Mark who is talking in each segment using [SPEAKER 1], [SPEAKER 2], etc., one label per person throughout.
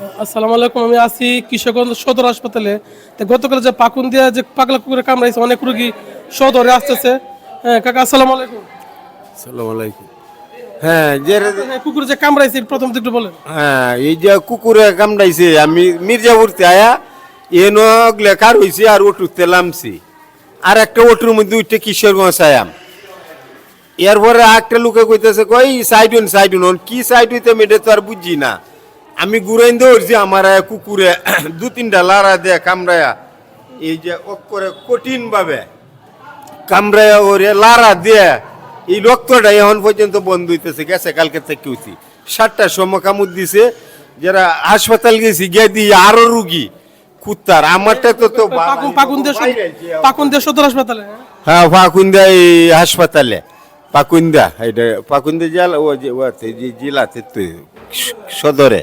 [SPEAKER 1] আসসালামু আলাইকুম। আমি আছি কিশোরগঞ্জ সদর হাসপাতালে। তো গতকাল যে পাকুন্দিয়া যে পাগলা কুকুরে কামড়াইছে, অনেক রোগী সদরে আসতেছে। হ্যাঁ কাকা, আসসালামু আলাইকুম।
[SPEAKER 2] সালাম আলাইকুম। হ্যাঁ যে
[SPEAKER 1] হ্যাঁ, কুকুরে যে কামড়াইছে প্রথম দিকে একটু বলেন।
[SPEAKER 2] হ্যাঁ এই যে কুকুরে কামড়াইছে আমি মির্জাপুরতে আয়া এনো লেখার হয়েছে আর ওটুতে নামছি আর একটা ওটুর মধ্যে উঠতে কিশোরগঞ্জ আয়াম এরপরে একটা লোকে কইতেছে কই সাইডুন কি সাইড হইতে মেটে তো আর বুঝছি না। আমি ঘুরাইন ধরছি আমার কুকুরে দু তিনটা লারা দেয়া কামড়ায়া এই যে করে কঠিন ভাবে কামড়ায়া ওরে লারা দিয়ে এই রক্তটা এখন পর্যন্ত বন্ধ হইতেছে গেছে কালকে থেকে উঠি 7টার সময় কামড় দিছে যারা হাসপাতাল গেছি গিয়ে দিয়ে আরো রুগী কুত্তার আমারটা তো
[SPEAKER 1] পাকুন্দিয়া সদর হাসপাতালে।
[SPEAKER 2] হ্যাঁ পাকুন্দা এই হাসপাতালে পাকুন্দা জেলা ও যে জেলাতে তো সদরে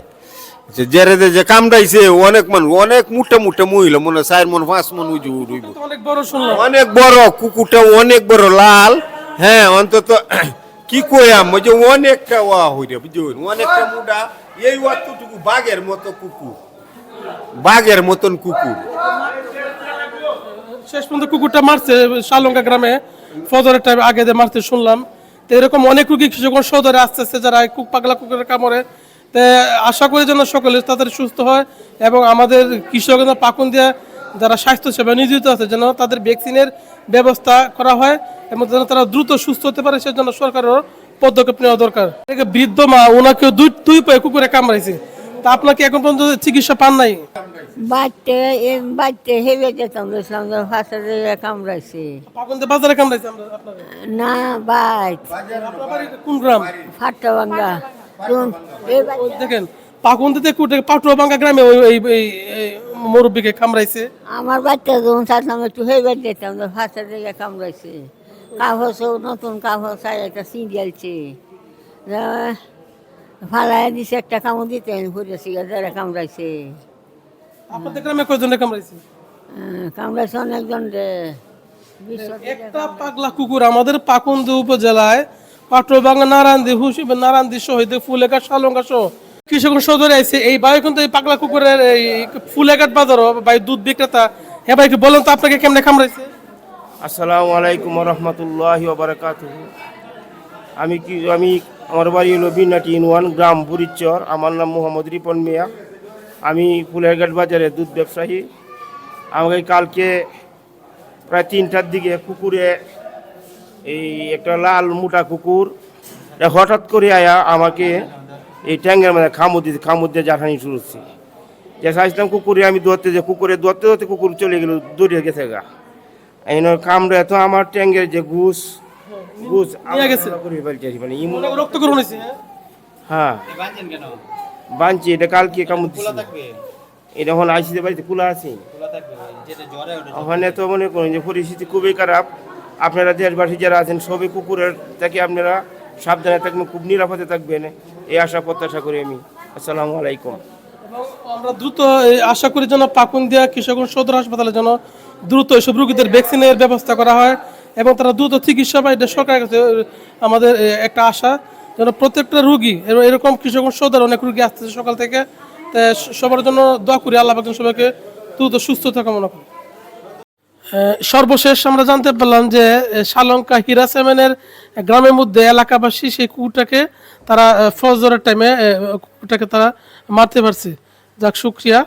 [SPEAKER 2] যে কামড়াইছে অনেক মানুষ অনেক মোটা মহিলা মনে 4 মন 5 মন উজু উঠব
[SPEAKER 1] অনেক বড় শুনলাম,
[SPEAKER 2] অনেক বড় কুকুরটা অনেক বড় লাল। হ্যাঁ অন্তত কি কইয়াম ওই যে অনেকটা ওয়া হইরে বুঝুন অনেকটা মোটা এই অতটুকু বাঘের মতন কুকুর
[SPEAKER 1] শেষ পর্যন্ত কুকুরটা মারছে শালঙ্কা গ্রামে ফজরের টাইম আগে দিয়ে মারতে শুনলাম। তো এরকম অনেক রোগী কিশোরগঞ্জ সদরে আসতেছে যারা পাগলা কুকুরের কামড়ে। তো আশা করি যেন সকলে তাদের সুস্থ হয় এবং আমাদের কিশোরগঞ্জ পাকুন্দিয়া যারা স্বাস্থ্য সেবা নিয়োজিত আছে যেন তাদের ভ্যাকসিনের ব্যবস্থা করা হয় এবং যেন তারা দ্রুত সুস্থ হতে পারে সেজন্য সরকারের পদক্ষেপ নেওয়া দরকার। বৃদ্ধ মা ওনাকেও দুই পায়ে কুকুরে কামড়াইছে, তা আপনাকে এখন পর্যন্ত চিকিৎসা পান নাই?
[SPEAKER 3] বাড়তে হেবে যেতাম দেখলাম যে ফাঁসা জায়গায় কামড়াইছে।
[SPEAKER 1] পাকুন্দিয়া বাজারে কামড়াইছে আপনাকে?
[SPEAKER 3] না বাইট
[SPEAKER 1] আপনার বাড়ি কোন গ্রাম?
[SPEAKER 3] ফাট্টা ভাঙ্গা
[SPEAKER 1] দেখেন পাকুন্দিতে পাটুয়া ভাঙ্গা গ্রামে এই মুরব্বীকে কামড়াইছে।
[SPEAKER 3] আমার বাচ্চা যখন থাকলাম একটু হেবে যেতাম যে ফাঁসা জায়গায় কামড়াইছে। কাগজও নতুন কাগজ চাই একটা সিরিয়ালছে ফালাই দিছে একটা কামড় দিতে ঘুরেছি যারা কামড়াইছে।
[SPEAKER 1] আপনাদের গ্রামে কয়জনে কামড়াইছে?
[SPEAKER 3] কামড়াইছে অনেকজন রে।
[SPEAKER 1] একটা পাগলা কুকুর আমাদের পাকুন্দি উপজেলায় পাটুয়াভাঙ্গা নারায়ণদি শহীদ ফুলেঘাট শালঙ্গা সহ কিশোরগঞ্জ সদরে আইছে। এই ভাই কিন্তু এই পাগলা কুকুরের এই ফুলেঘাট বাজার ভাই দুধ বিক্রেতা। হ্যাঁ ভাই বলেন তো আপনাকে কেমনে কামড়াইছে?
[SPEAKER 4] আসসালামু আলাইকুম রহমতুল্লাহি ওবারাকাতুহু। আমি আমার বাড়ি হলো বিনাটি ইউনিয়ন গ্রাম বুড়িচর। আমার নাম মোহাম্মদ রিপন মিয়া। আমি ফুলেরঘাট বাজারে দুধ ব্যবসায়ী। আমাকে কালকে প্রায় 3টার দিকে কুকুরে এই একটা লাল মোটা কুকুর হঠাৎ করে আয়া আমাকে এই ট্যাঙ্গের মধ্যে খামুদ দিয়ে জাঠানি শুরু হচ্ছে। যে চাইছিলাম কুকুরে আমি কুকুরে ধরতে কুকুর চলে গেল, দৌড়ে গেছে গা। এই কামড়ে তো আমার ট্যাঙ্গের যে ঘুষ
[SPEAKER 1] রক্ত করুন হয়েছে।
[SPEAKER 4] হ্যাঁ বাঞ্চি এটা কালকে কামড় দিচ্ছে। এটা এখন আইসিতে বাড়িতে খোলা আছে। ওখানে তো মনে করেন যে পরিস্থিতি খুবই খারাপ। আপনারা দেশবাসী যারা আছেন সবই কুকুরের থেকে আপনারা সাবধানে থাকবেন, খুব নিরাপদে থাকবেন এই আশা প্রত্যাশা করি আমি। আসসালামু আলাইকুম।
[SPEAKER 1] আমরা দ্রুত আশা করি যেন পাকুন্দিয়া কিশোরগঞ্জ সদর হাসপাতালে যেন দ্রুত এসব রোগীদের ভ্যাকসিনের ব্যবস্থা করা হয় এবং তারা দ্রুত চিকিৎসা পায়। এটা সরকারের কাছে আমাদের একটা আশা যেন প্রত্যেকটা রোগী এরকম কিশোরগঞ্জ সদর অনেক রোগী আসতেছে সকাল থেকে। সবার জন্য দোয়া করি, আল্লাহ পাক সবাইকে দ্রুত সুস্থতা কামনা করি। সর্বশেষ আমরা জানতে পারলাম যে শালঙ্কা হিরাসেমেনের গ্রামের মধ্যে এলাকাবাসী সেই কুকুরটাকে তারা ফজরের টাইমে কুকুরটাকে তারা মারতে পারছে। যাক শুকরিয়া।